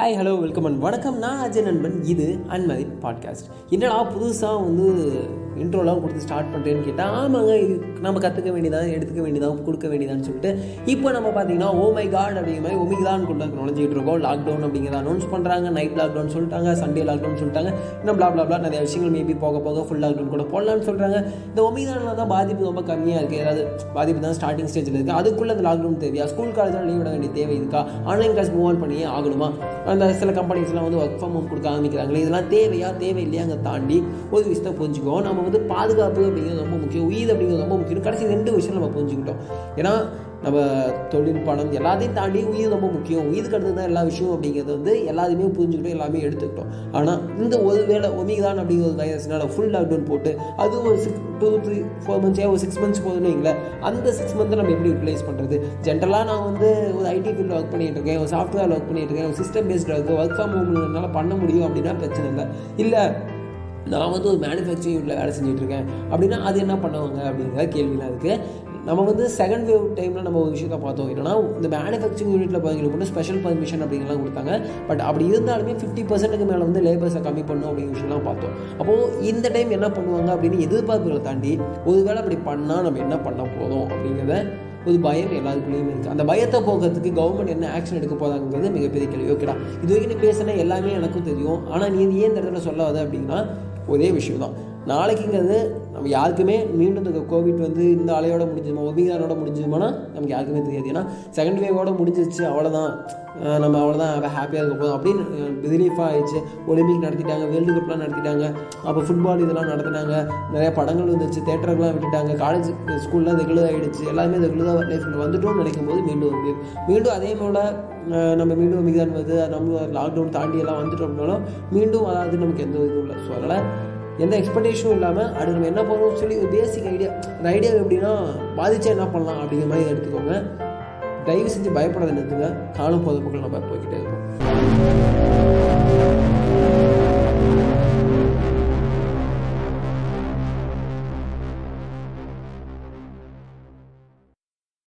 Hi hello welcome and வணக்கம். நான் அஜய் நண்பன். இது அன்மதி பாட்காஸ்ட். என்னடா புதுசாக இன்ட்ரோலாம் கொடுத்து ஸ்டார்ட் பண்ணுறேன்னு கேட்டால், ஆமாங்க, இது நம்ம கற்றுக்க வேண்டியதான், எடுத்துக்க வேண்டியதான், கொடுக்க வேண்டியதான்னு சொல்லிட்டு இப்போ நம்ம பார்த்தீங்கன்னா மை காட் அப்படிங்கிற மாதிரி ஒமிக்ரான் கொண்டு நுழைஞ்சிட்டு இருக்கோம். லாக்டவுன் அப்படிங்கிறத அனௌன்ஸ் பண்ணுறாங்க. நைட் லாக்டவுன் சொல்லிட்டாங்க, சண்டே லாக்டவுன் சொல்லிட்டாங்க, இன்னும் பிளா நிறைய விஷயங்கள் மேபி போக ஃபுல் லாக்டவுன் கூட போடலான்னு சொல்கிறாங்க. இந்த ஒமிக்ரானில் தான் பாதிப்பு ரொம்ப கம்மியாக இருக்குது. ஏதாவது பாதிப்பு தான் ஸ்டார்டிங் ஸ்டேஜில் இருக்குது. அதுக்குள்ளே அந்த லாக்டவுன் தேவையா? ஸ்கூல் காலேஜில் லீவ் விட வேண்டிய தேவை இருக்கா? ஆன்லைன் கிளாஸ் மூவ் ஆன் பண்ணியே ஆகணுமா? அந்த சில கம்பெனிஸ்லாம் ஒர்க் ஃப்ரம் ஹோம் கொடுக்க ஆரம்பிக்கிறாங்களே, இதெல்லாம் தேவையா தேவையில்லையாங்க தாண்டி ஒரு விஷயத்தை புரிஞ்சுக்குவோம். நம்ம பாதுகாப்பு அப்படிங்கிறது ரொம்ப முக்கியம், உயிர் அப்படிங்கிறது ரொம்ப முக்கியம். கடைசி 2 விஷயம் நம்ம புரிஞ்சுக்கிட்டோம். ஏன்னா நம்ம தொழில் பணம் எல்லாத்தையும் தாண்டி உயிர் ரொம்ப முக்கியம். உயிருக்கு அடுத்து தான் எல்லா விஷயம் அப்படிங்கிறது எல்லாத்தையுமே புரிஞ்சுக்கிட்டோம், எல்லாமே எடுத்துக்கிட்டோம். ஆனால் இந்த ஒரு வேளை ஒமிக்ரான் அப்படிங்கிற ஒரு வைரஸ்னால ஃபுல் லாக்டவுன் போட்டு அது ஒரு 2-3-4 months ஒரு 6 months போதுன்னு வைங்களேன். அந்த 6 months நம்ம எப்படி யூட்டிலைஸ் பண்ணுறது? ஜென்ரலாக நான் ஒரு ஐடி ஃபீல்டில் ஒர்க் பண்ணிகிட்டு இருக்கேன், ஒரு சாஃப்ட்வேர் ஒர்க் பண்ணிகிட்டு இருக்கேன், ஒரு சிஸ்டம் பேஸ்டாக இருக்குது, ஒர்க் ஃப்ரம் ஹோம்னால பண்ண முடியும் அப்படின்னா பிரச்சனை இல்லை. நான் ஒரு மேனுஃபேக்சரிங் யூனிட்டில் வேலை செஞ்சுட்ருக்கேன் அப்படின்னா அது என்ன பண்ணுவாங்க அப்படிங்கிற கேள்விலாம் இருக்குது. நம்ம செகண்ட் வேவ் டைமில் நம்ம ஒரு விஷயத்தை பார்த்தோம். என்னன்னா, இந்த மேனுஃபேக்சரிங் யூனிட்டில் பார்த்தீங்கன்னா மட்டும் ஸ்பெஷல் பர்மிஷன் அப்படிங்கலாம் கொடுத்தாங்க. பட் அப்படி இருந்தாலுமே 50% மேலே லேபர்ஸை கம்மி பண்ணணும் அப்படிங்கிற விஷயம்லாம் பார்த்தோம். அப்போது இந்த டைம் என்ன பண்ணுவாங்க அப்படின்னு எதிர்பார்ப்புகளை தாண்டி ஒருவேளை அப்படி பண்ணால் நம்ம என்ன பண்ண போதும் அப்படிங்கிறத ஒரு பயம் எல்லாருக்குள்ளேயுமே இருக்குது. அந்த பயத்தை போகிறதுக்கு கவர்மெண்ட் என்ன ஆக்ஷன் எடுக்க போதாங்கிறது மிகப்பெரிய கேள்வி. ஓகேடா, இது வரைக்கும் நீ பேசினா எல்லாமே எனக்கும் தெரியும், ஆனால் நீ ஏன் இந்த இடத்துல சொல்லாது அப்படின்னா ஒரே விஷயம் தான். நாளைக்குங்கிறது நம்ம யாருக்குமே மீண்டும் இந்த கோவிட் இந்த அலையோட முடிஞ்சுமா, ஒமிக்ரானோட முடிஞ்சுமானா நமக்கு யாருக்குமே தெரியாது. ஏன்னா செகண்ட் வேவோட முடிஞ்சிச்சு, அவ்வளோதான், நம்ம அவ்வளோதான் ஹாப்பியாக இருக்க போதும் அப்படின்னு ரிலீஃபாக ஆயிடுச்சு. ஒலிம்பிக் நடத்திட்டாங்க, வேர்ல்டு கப்லாம் நடத்திட்டாங்க, அப்போ ஃபுட்பால் இதெல்லாம் நடத்தினாங்க, நிறைய படங்கள் வந்துச்சு, தேட்டருக்குலாம் விட்டுட்டாங்க, காலேஜ் ஸ்கூல்லாம் ரெகுலர் ஆகிடுச்சு, எல்லாமே ரெகுலராக லைஃப்பில் வந்துட்டோம்னு நினைக்கும் போது மீண்டும் அதே போல் நம்ம மீண்டும் ஒமிக்ரான் நம்ம லாக்டவுன் தாண்டி எல்லாம் வந்துட்டோம்னாலும் மீண்டும் அதாவது நமக்கு எந்த இதுவும் இல்லை. ஸோ அதனால் எந்த எக்ஸ்பெக்டேஷனும் இல்லாமல் அது நம்ம என்ன பண்ணணும்னு சொல்லி ஒரு பேசிக் ஐடியா. அந்த ஐடியா எப்படின்னா, பாதிச்சா என்ன பண்ணலாம் அப்படிங்கிற மாதிரி எடுத்துக்கோங்க. தயவு செஞ்சு பயப்படாத நிறுத்துங்க. காலம் பொதுமக்கள் நம்ம போய்கிட்டே இருக்கோம்.